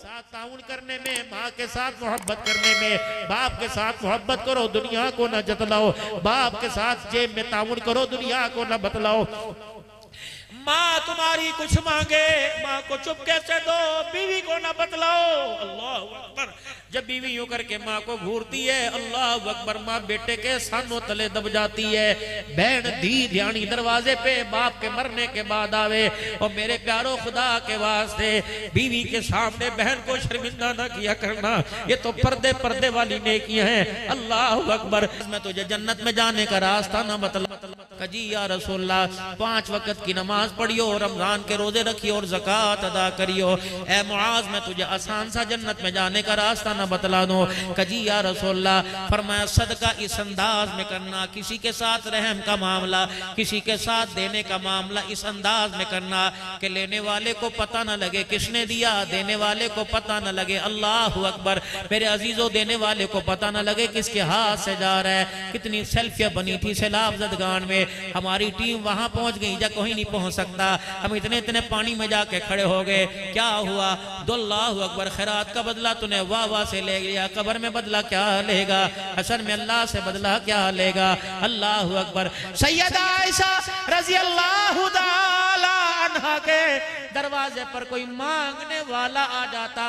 साथ ताउन करने में, माँ के साथ मोहब्बत करने में। बाप के साथ मोहब्बत करो, दुनिया को न जतलाओ। बाप के साथ जेब में ताउन करो, दुनिया को न बतलाओ। माँ तुम्हारी कुछ मांगे, माँ को चुपके से दो, बीवी को ना बतलाओ। अल्लाह अकबर। जब बीवी यूं करके माँ को घूरती है, अल्लाह अकबर, माँ बेटे के सानों तले दब जाती है। बहन धी ध्यानी दरवाजे पे बाप के मरने के बाद आवे। और मेरे प्यारो खुदा के वास्ते बीवी के सामने बहन को शर्मिंदा ना किया करना, ये तो पर्दे पर्दे वाली नेकियां हैं। अल्लाह अकबर। मैं तुझे जन्नत में जाने का रास्ता ना बतला। कजी या रसूलल्लाह, 5 वक्त की नमाज पढ़ियो, रमजान के रोजे रखियो और ज़कात अदा करियो। ए मुआज, मैं तुझे आसान सा जन्नत में जाने का रास्ता ना बतला दूं। कजी या रसूलल्लाह, फरमाया सदका इस अंदाज में करना, किसी के साथ रहम का मामला, किसी के साथ देने का मामला इस अंदाज में करना कि लेने वाले को पता ना लगे किसने दिया, देने वाले को पता ना लगे। अल्लाह अकबर। मेरे अजीजों, देने वाले को पता ना लगे किसके हाथ से जा रहा है। कितनी सेल्फियां बनी थी सैलाब ज़दगान में, हमारी टीम वहां पहुंच गई जब कोई नहीं पहुंच सकता। हम इतने इतने पानी में जाके खड़े हो गए। क्या हुआ? अल्लाह अकबर। खैरात का बदला तूने वाह वाह से ले लिया, कब्र में बदला क्या लेगा? हशर में अल्लाह से बदला क्या लेगा? अल्लाह अकबर। सैयदा आयशा रज़ी अल्लाह ताला अन्हा के दरवाजे पर कोई मांगने वाला आ जाता,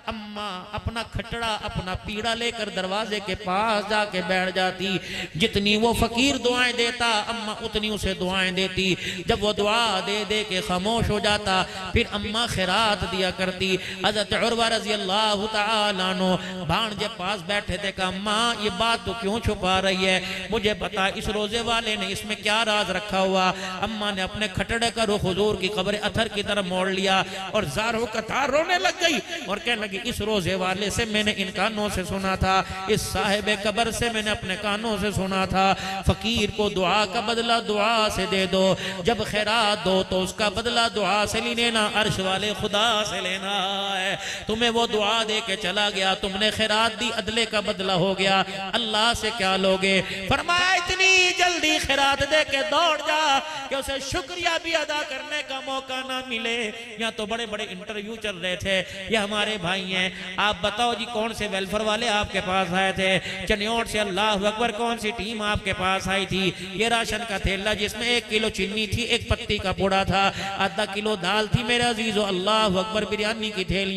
अम्मा अपना खटड़ा अपना पीड़ा लेकर दरवाजे के पास जाके बैठ जाती। जितनी वो फकीर दुआएं देता, अम्मा उतनी उसे दुआएं देती। जब वो दुआ दे दे के खामोश हो जाता, फिर अम्मा खैरात दिया करती। हज़रत उर्वा रज़ी अल्लाह ताला अन्हु भांजे पास बैठे थे, कहा अम्मा ये बात तो क्यों छुपा रही है, मुझे बता इस रोजे वाले ने इसमें क्या राज रखा हुआ। अम्मा ने अपने खटड़े का रुख हुजूर की कब्र अथर की तरफ मोड़ लिया और ज़ारो कतार रोने लग गई और कहने लगी इस रोजे वाले से मैंने इन कानों से सुना था, इस साहिब कब्र से मैंने अपने कानों से सुना था, फकीर को दुआ का बदला दुआ से दे दो, जब खैरात दो तो उसका बदला दुआ से नहीं लेना, अर्श वाले खुदा से लेना है। तुम्हें वो दुआ दे के चला गया, तुमने खैरात दी, अदले का बदला हो गया, अल्लाह से क्या लोगे? फरमाया इतनी जल्दी खैरात दे के दौड़ जा कि उसे शुक्रिया भी अदा करने का मौका ना मिले। यहाँ तो बड़े बड़े इंटरव्यू चल रहे थे, ये हमारे भाई हैं, आप बताओ जी कौन से वेलफेयर वाले आपके पास आए थे, चनियोट से अल्लाह अकबर कौन सी टीम आपके पास आई थी, ये राशन का थैला जिसमें 1 किलो चीनी थी, 1 पत्ती का पुड़ा था, आधा किलो दाल थी, मेरे अजीजो अल्लाह अकबर बिरयानी की थैली।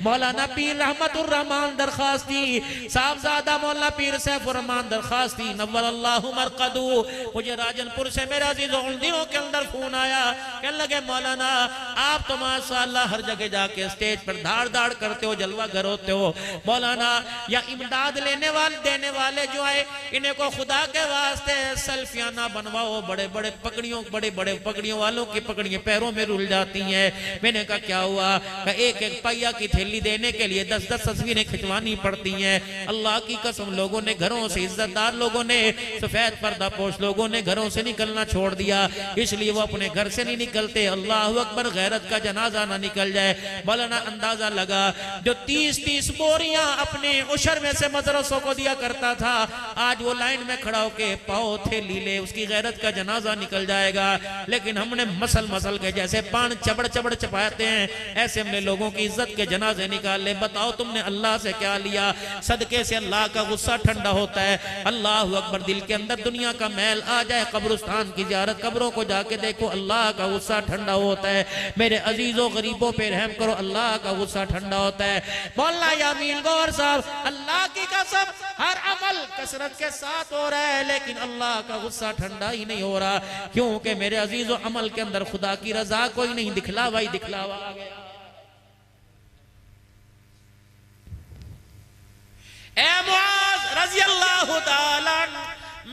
मौलाना पीर रहमतुर रहमान दरखास्ती, साहबजादा मौलाना पीर सैफुर रहमान दरखास्ती नव्वर अल्लाहु मरकदू, मुझे राजनपुर से मेरे अजीजो उन दिनों के अंदर फोन आया, कहने लगे मौलाना आप तो माशाअल्लाह हर जगह जाके स्टेज पर धाड़ धाड़ करते हो, जलवा घर होते हो, मौलाना या इमदाद लेने वाले देने वाले जो आए इन्हें को खुदा के वास्ते सेल्फियां ना बनवाओ, बड़े बड़े पकड़ियों वालों की पकड़ियां पैरों में रुल जाती हैं। मैंने कहा क्या हुआ? एक एक पहिया की थैली देने के लिए 10-10 तस्वीरें खिंचवानी पड़ती हैं। अल्लाह की कसम लोगों ने घरों से, इज्जतदार लोगों ने, सफेद पर्दा पोश लोगों ने घरों से निकलना छोड़ दिया, इसलिए वो अपने घर से नहीं निकलते। अल्लाह अकबर, गैरत का जनाजा ना निकल जाए। मौलाना अंदाजा लगा जो 30-30 बोरियां अपने उशर में से मदरसों को दिया करता था, आज वो लाइन में खड़ा होके पाओ थैली ले, उसकी गैरत का जनाजा निकल जाएगा। लेकिन हमने मसल के जैसे पान चबड़ चपाते हैं, ऐसे हमने लोगों की इज्जत के जनाजे निकाले। बताओ तुमने अल्लाह से क्या लिया? सदके से अल्लाह का गुस्सा ठंडा होता है। अल्लाह अकबर, दिल के अंदर दुनिया का मैल आ जाए, कब्रिस्तान की ज़ियारत, कब्रों को जाके देखो, अल्लाह का गुस्सा ठंडा होता है। मेरे अजीजों गरीबों पे रहम करो, अल्लाह का गुस्सा ठंडा होता है। मौलाना यामीन गौर साहब, अल्लाह की कसम हर अमल कसरत के साथ हो रहा है लेकिन अल्लाह का गुस्सा ठंडा ही नहीं हो रहा, क्योंकि मेरे अजीजों अमल के अंदर खुदा की रजा कोई नहीं, दिखलावा ही दिखलावा आ गया। ए मुआज रज़ी अल्लाह ताला,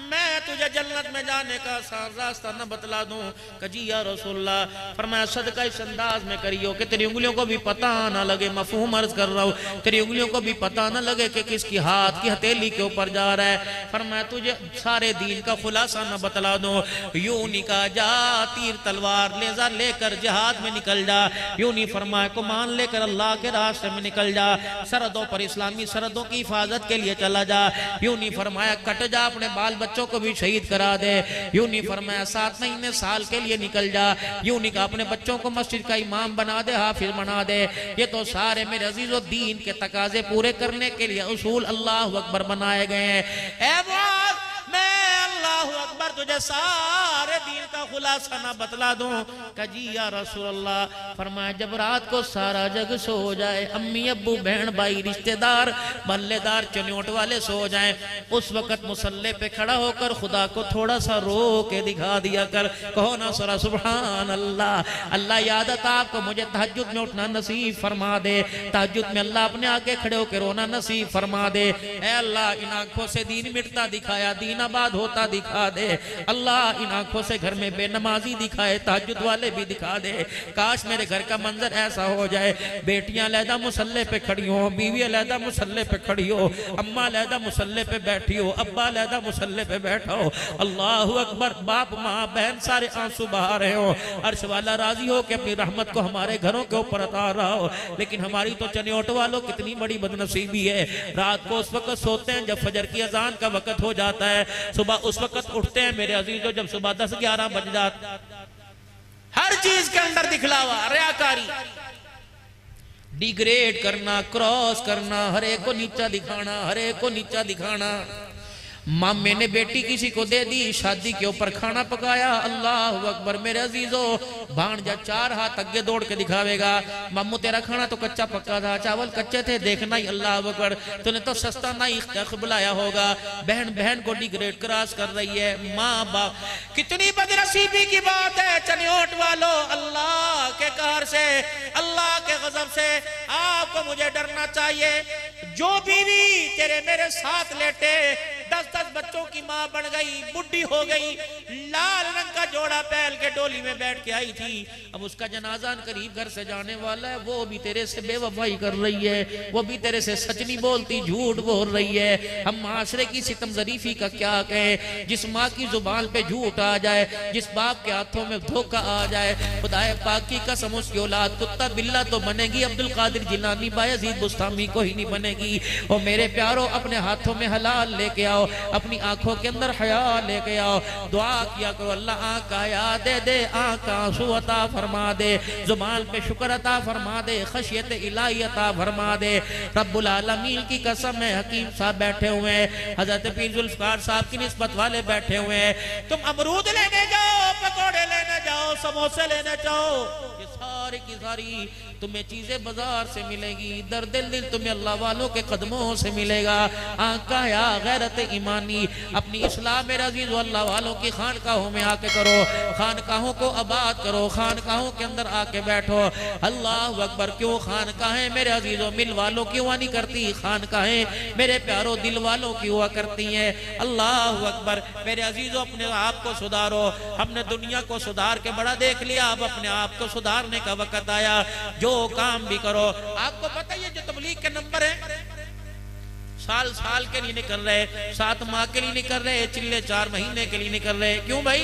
मैं तुझे जन्नत में जाने का रास्ता न बतला दूं? कजी या रसूलल्लाह, फरमाया सदका इस अंदाज में करियो कि तेरी उंगलियों को भी पता ना लगे, मफहूम अर्ज कर रहा हूं, तेरी उंगलियों को भी पता ना लगे कि किसकी हाथ की हथेली के ऊपर जा रहा है। फरमाया तुझे सारे दीन का खुलासा न बतला दूं? यूं निकाह जा, तीर तलवार लेजा लेकर जिहाद में निकल जा, यूं नहीं फरमाया को मान लेकर अल्लाह के रास्ते में निकल जा, सरहदों पर इस्लामी सरहदों की हिफाजत के लिए चला जा, यूं नहीं फरमाया कट जा, अपने बाल बच्चों को भी शहीद शहीद करा दे। यूं नहीं फरमाया 7 महीने साल के लिए निकल जा, यूं नहीं कहा अपने बच्चों को मस्जिद का इमाम बना दे, हाफिज बना दे। ये तो सारे मेरे अजीजों दीन के तकाजे पूरे करने के लिए उसूल अल्लाह अकबर बनाए गए हैं। ऐ मुआज़, मैं अल्लाह अकबर तुझे सारे दीन का खुलासा ना बतला दूं? कजी या रसूल अल्लाह। फरमाया जब रात को सारा जग सो जाए, अम्मी अब्बू बहन भाई रिश्तेदार बल्लेदार चन्योट वाले सो जाएं, उस वक्त मुसल्ले पे खड़ा होकर खुदा को थोड़ा सा रो के दिखा दिया कर। कहो ना सरा सुभान अल्लाह। अल्लाह यादत आपको मुझे तहज्जुद में उठना नसीब फरमा दे, तहज्जुद में अल्लाह अपने आगे खड़े होकर रोना नसीब फरमा दे। ऐ अल्लाह इन आंखों से दीन मिटता दिखाया, दीन आबाद होता दिखा दे। अल्लाह इन आंखों से घर में बेनमाजी दिखाए, तहज्जुद वाले भी दिखा दे। काश मेरे घर का मंजर ऐसा हो जाए, बेटियां अलहदा मुसल्ले पे खड़ी हो, बीवी अलहदा मुसल्ले पे खड़ी हो, अम्मा अलहदा मुसल्ले पे बैठी हो, अब्बा अलहदा मुसल्ले पे बैठा हो। अल्लाह अकबर। बाप माँ बहन सारे आंसू बहा रहे हो, अर्श वाला राजी हो कि अपनी रहमत को हमारे घरों के ऊपर अता रहा हो। लेकिन हमारी तो चन्योट वालों कितनी बड़ी बदनसीबी है, रात को उस वक्त सोते हैं जब फजर की अजान का वक्त हो जाता है, सुबह उस वक्त उठते हैं मेरे अजीजों जब सुबह 10-11 बज जाता। हर चीज के अंदर दिखलावा, रियाकारी, डिग्रेड करना, क्रॉस करना, हर एक को नीचा दिखाना, हर एक को नीचा दिखाना। मामे ने बेटी किसी को दे दी, शादी के ऊपर खाना पकाया, अल्लाह अकबर। मेरे अजीजों भांजा 4 हाथ आगे दौड़ के दिखावेगा, मामू तेरा खाना तो कच्चा पक्का था, चावल कच्चे थे, देखना ही अल्लाह अकबर, तूने तो सस्ता ना ही बुलाया होगा। बहन बहन को डिग्रेड क्रॉस कर रही है। माँ बाप, कितनी बदनसीबी की बात है चन्योट वालों। अल्लाह के कहर से, अल्लाह के गजब से आपको मुझे डरना चाहिए। जो बीवी तेरे मेरे साथ लेटे 10-10 बच्चों की माँ बन गई, बुढ़ी हो गई, लाल रंग का जोड़ा पहन के डोली में बैठ के आई थी, अब उसका जनाजा करीब घर से जाने वाला है, वो भी तेरे से बेवफाई कर रही है, वो भी तेरे से सच नहीं बोलती, झूठ बोल रही है। हम माशरे की सितम जरीफी का क्या कहें? जिस माँ की जुबान पे झूठ आ जाए, जिस बाप के हाथों में धोखा आ जाए, खुदाए पाक की कसम उसकी औलाद कुत्ता बिल्ला तो बनेगी, अब्दुल कादिर जिलानी बायजीद बुस्तामी को ही नहीं बनेगी। और मेरे प्यारों अपने हाथों में हलाल लेके आओ, अपनी आंखों के अंदर हया लेके आओ, दुआ किया करो अल्लाह आँख का हया दे दे, आँख का आंसू अता फरमा दे, जुबान पे शुक्र अता फरमा दे, खशियत इलाही अता फरमा दे। रब्बुल आलमीन की कसम है, हकीम साहब बैठे हुए हैं, हजरत पीर जुल्फकार साहब की निस्बत वाले बैठे हुए हैं। तुम अमरूद लेने जाओ, पकौड़े लेने जाओ, समोसे लेने जाओ, ये सारी की सारी तुम्हें चीजें बाजार से मिलेगी, दर्द दिल तुम्हें अल्लाह वालों के कदमों से मिलेगा। आका या गैरत ईमानी अपनी इस्लाम में रजीज अल्लाह वालों की खानकाहों में आके करो, खानकाहों को आबाद करो, खानकाहों के अंदर आके बैठो। अल्लाह अकबर। क्यों खानकाहें मेरे अजीजों मिल वालों की हुआ नहीं करती, खानकाहें मेरे प्यारों दिल वालों की हुआ करती हैं। अल्लाह अकबर। मेरे अजीजों अपने आप को सुधारो, हमने दुनिया को सुधार के बड़ा देख लिया, अब अपने आप को सुधारने का वक्त आया। जो काम भी करो, आपको पता है जो तबलीग के नंबर है साल साल के लिए निकल रहे, 7 माह के लिए निकल रहे, चिल्ले 4 महीने के लिए निकल रहे। क्यों भाई?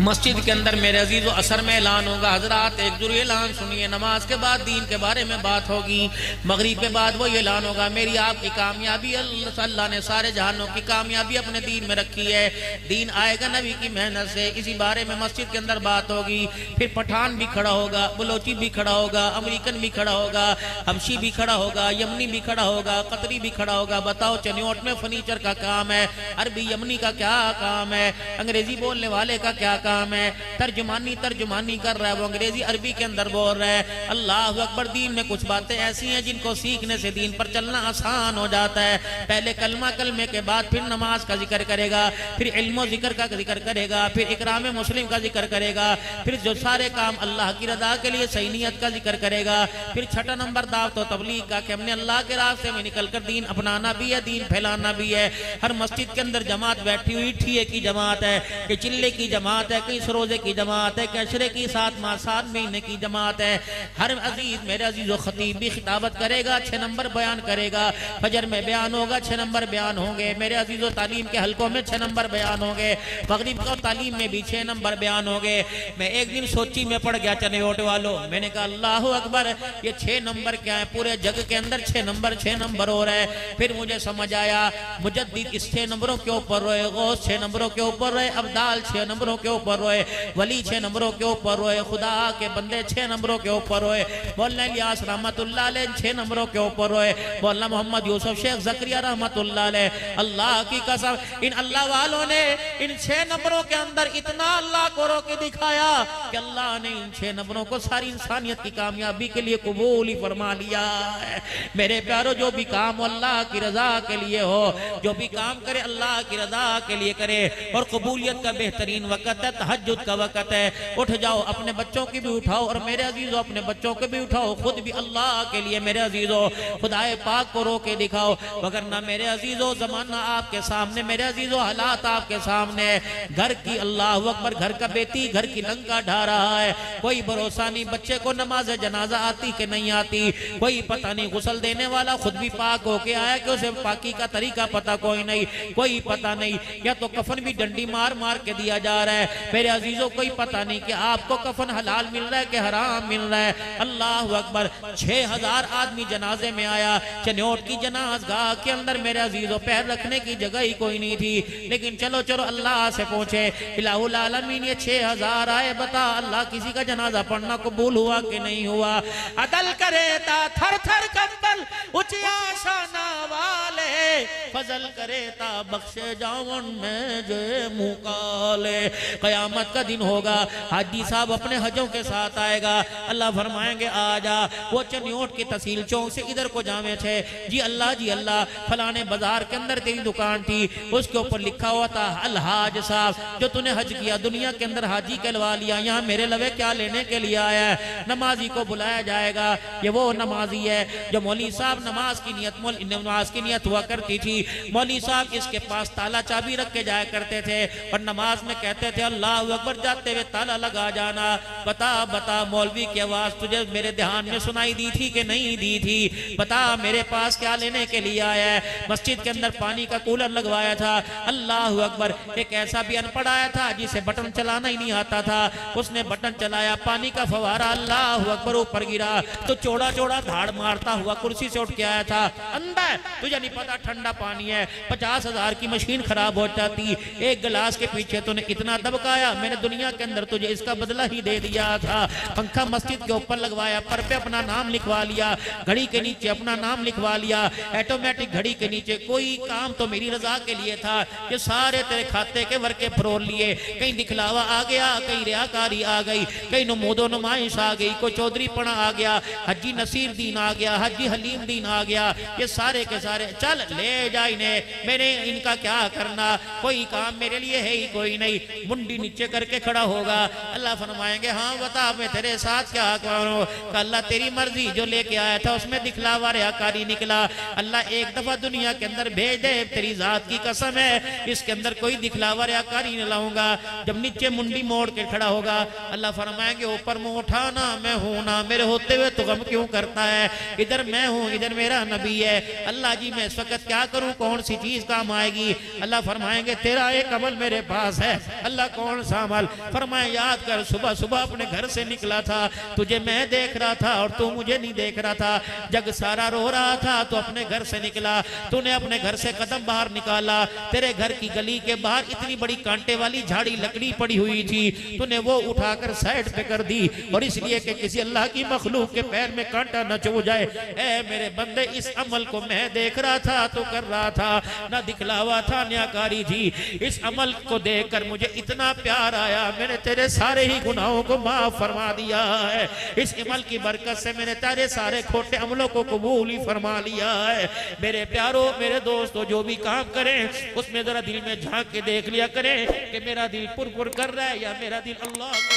मस्जिद के अंदर मेरे अजीजों असर में ऐलान होगा, हजरात एक जरूर ऐलान सुनिए, नमाज के बाद दीन के बारे में बात होगी, मगरिब के बाद वो ऐलान होगा मेरी आपकी कामयाबी, अल्लाह ने सारे जहानों की कामयाबी अपने दीन में रखी है, दीन आएगा नबी की मेहनत से। इसी बारे में मस्जिद के अंदर बात होगी। फिर पठान भी खड़ा होगा, बलोची भी खड़ा होगा, अमेरिकन भी खड़ा होगा, हबशी भी खड़ा होगा, यमनी भी खड़ा होगा, कतरी भी खड़ा होगा। बताओ चन्योट में फर्नीचर का काम है, अरबी यमनी का क्या काम है, अंग्रेजी बोलने वाले का क्या काम है, तर्जुमानी कर रहा है, वो अंग्रेजी अरबी के अंदर बोल रहा है। अल्लाह अकबर। दीन में कुछ बातें ऐसी हैं जिनको सीखने से दीन पर चलना आसान हो जाता है। पहले कलमा, कलमे के बाद फिर नमाज का जिक्र करेगा, फिर इल्म जिक्र का जिक्र करेगा, फिर इकराम मुस्लिम का जिक्र करेगा, फिर जो सारे काम अल्लाह की रजा के लिए सही नियत का जिक्र करेगा, फिर 6 नंबर दावत और तबलीग का कि हमने अल्लाह के रास्ते में निकलकर दीन अपनाना भी है, दीन फैलाना भी है। हर मस्जिद के अंदर जमात बैठी हुई ठिये की जमात है कि चिल्ले की जमात है है, कहीं रोजे की जमात है, कैशरे की 7 माह 7 महीने की जमात है। हर अजीज मेरे अजीज खतीब भी खिताबत करेगा, 6 नंबर बयान करेगा। फजर में बयान होगा, 6 नंबर बयान होंगे। मेरे अजीजों तालीम के हलकों में 6 नंबर बयान होंगे। मगरिब को तालीम में भी 6 नंबर बयान होंगे। मैं एक दिन सोची में पड़ गया चनियोट वालों, मैंने कहा अल्लाह अकबर, ये 6 नंबर क्या है? पूरे जग के अंदर 6 नंबर हो रहे। फिर मुझे समझ आया, मुजद्दिद इस 6 नंबरों के ऊपर रोए, गौस 6 नंबरों के ऊपर रोए, अब्दाल 6 नंबरों के ऊपर रोए, वली 6 नंबरों के ऊपर रोए, खुदा के बंदे 6 नंबरों के ऊपर रोए, मौलाना इलियास रहमतुल्लाह अलैह 6 नंबरों के ऊपर रोए, मौलाना मोहम्मद यूसुफ शेख ज़करिया रहमतुल्लाह अलैह। अल्लाह की कसम, इन अल्लाह वालों ने इन 6 नंबरों के अंदर इतना अल्लाह को रोके दिखाया कि अल्लाह ने इन 6 नंबरों को सारी इंसानियत की कामयाबी के लिए कबूल ही फरमा लिया है। मेरे प्यारो, जो भी काम अल्लाह की रजा के लिए हो, जो भी काम करे अल्लाह की रजा के लिए करे। और कबूलियत का बेहतरीन वक़्त है, तहज्जुद का वक़्त है। उठ जाओ, अपने बच्चों की भी उठाओ, और मेरे अजीजों अपने बच्चों को भी उठाओ, खुद भी अल्लाह के लिए मेरे अजीजों खुदाए पाक को रोके दिखाओ। वगरना मेरे अजीजों ज़माना आपके सामने, मेरे अजीजों हालात आपके सामने। घर की अल्लाह अकबर, घर का बेटी घर की लंका ढा रहा है, कोई भरोसा नहीं बच्चे को नमाज जनाजा आती कि नहीं आती, कोई पता नहीं गुस्ल देने वाला खुद भी पाक होके आया कि उसे पाकी का तरीका पता कोई नहीं, कोई पता नहीं, या तो कफन भी डंडी मार मार के दिया जा रहा है। मेरे अजीजों कोई पता नहीं कि आपको कफन हलाल मिल रहा है कि हराम मिल रहा है। अल्लाह अकबर, 6000 आदमी जनाजे में आया। चन्योट की जनाजगाह के अंदर मेरे अजीजों पैर रखने की जगह ही कोई नहीं थी, लेकिन चलो चलो अल्लाह से पूछे, इलाहुल आलमीन ये 6000 आए, बता अल्लाह किसी का जनाजा पढ़ना कबूल हुआ कि नहीं हुआ? अदल करे ता थर थर कंबल ऊंचिया शाना वाले, फजल करे ता बख्शे जावन में जो मुंह काले। कयामत का दिन होगा, हाजी साहब अपने हजों के साथ आएगा, अल्लाह फरमाएंगे आ जा। वो चन्योट की तहसील चौक से इधर को जावे थे, जी अल्लाह फलाने बाजार के अंदर तेरी दुकान थी, उसके ऊपर लिखा हुआ था अलहाज साहब, जो तूने हज किया दुनिया के अंदर हाजी कहलवा लिया, यहाँ मेरे लवे क्या लेने के लिए आया है? नमाजी को बुलाया जाएगा। ये वो नमाजी है जो मौली साहब नमाज की नियत हुआ करती थी। मौली साहब इसके पास ताला चाबी रख के जाया करते थे और नमाज में कहते थे अल्लाह अकबर, जाते हुए ताला लगा जाना। बता बता मौलवी की आवाज तुझे मेरे ध्यान में सुनाई दी थी कि नहीं दी थी? बता मेरे पास क्या लेने के लिए आया है? मस्जिद के अंदर पानी का कूलर लगवाया था। अल्लाह अकबर, एक ऐसा भी अनपढ़ आया था जिसे बटन चलाना ही नहीं आता था, उसने बटन चलाया, पानी का फवारा अल्लाह अकबर ऊपर गिरा तो चौड़ा चौड़ा धाड़ मारता हुआ कुर्सी से उठ के आया था। अंदर तुझे नहीं पता ठंडा पानी है, 50,000 की मशीन खराब हो जाती, एक गिलास के पीछे तूने इतना दबकाया, मैंने दुनिया के अंदर तुझे इसका बदला ही दे दिया था। पंखा मस्जिद के ऊपर लगवाया, पर पे अपना नाम लिखवा लिया, घड़ी के नीचे अपना नाम लिखवा लिया, ऑटोमेटिक घड़ी के नीचे। कोई काम तो मेरी रजा के लिए था, ये सारे तेरे खाते के वर्के फरोल लिए। कहीं दिखलावा आ गया, कहीं रियाकारी आ गई, कहीं नमूदो नुमाइश आ गई, कोई चौधरी पना आ गया, हजी नसीर दीन आ गया, हजी हलीम दीन आ गया, ये सारे के सारे चल ले जा इन्हें, मैंने इनका क्या करना, कोई काम मेरे लिए है ही कोई नहीं। मुंडी नीचे करके खड़ा होगा, अल्लाह फरमाएंगे हाँ बता मैं तेरे साथ क्या करूं? अल्लाह तेरी मर्जी, जो लेके आया था उसमें दिखलावा रियाकारी निकला, अल्लाह एक दफा दुनिया के अंदर भेज दे, तेरी जात की कसम है इसके अंदर कोई दिखलावा रियाकारी नहीं लाऊंगा। जब नीचे मुंडी मोड़ के खड़ा होगा, अल्लाह फरमाएंगे ऊपर मुंह उठाना, मैं हूं ना, मेरे होते हुए तो गम क्यों करता है? इधर मैं हूं, इधर मेरा नबी है। अल्लाह जी मैं इस वक्त क्या करूं, कौन सी चीज काम आएगी? अल्लाह फरमाएंगे तेरा एक अमल मेरे पास है। अल्लाह कौन सा अमल? फरमाए याद कर, सुबह सुबह अपने घर से निकला था, तुझे मैं देख रहा था और तू मुझे नहीं देख रहा था, जग सारा रो रहा था, तो अपने घर से निकला, तूने अपने घर से कदम बाहर निकाला, तेरे घर की गली के बाहर इतनी बड़ी कांटे वाली झाड़ी लकड़ी पड़ी हुई थी, तूने वो उठाकर साइड पे कर दी, और इसलिए कि किसी अल्लाह की मखलूक के पैर में कांटा न चुभ जाए। ए मेरे बंदे, इस अमल को मैं देख रहा था तो कर रहा था, ना दिखलावा था न्याकारी थी। इस अमल को देखकर मुझे इतना प्यार आया, मैंने तेरे सारे ही गुनाहों को माफ फरमा दिया है। इस अमल की बरकत से मैंने तेरे सारे खोटे अमलों को कबूल ही फरमा लिया है। मेरे प्यारो, मेरे दोस्तों, जो भी काम करें उसमें जरा दिल में झांक के देख लिया करें कि मेरा दिल पुर पुर कर रहा है या मेरा दिल अल्लाह के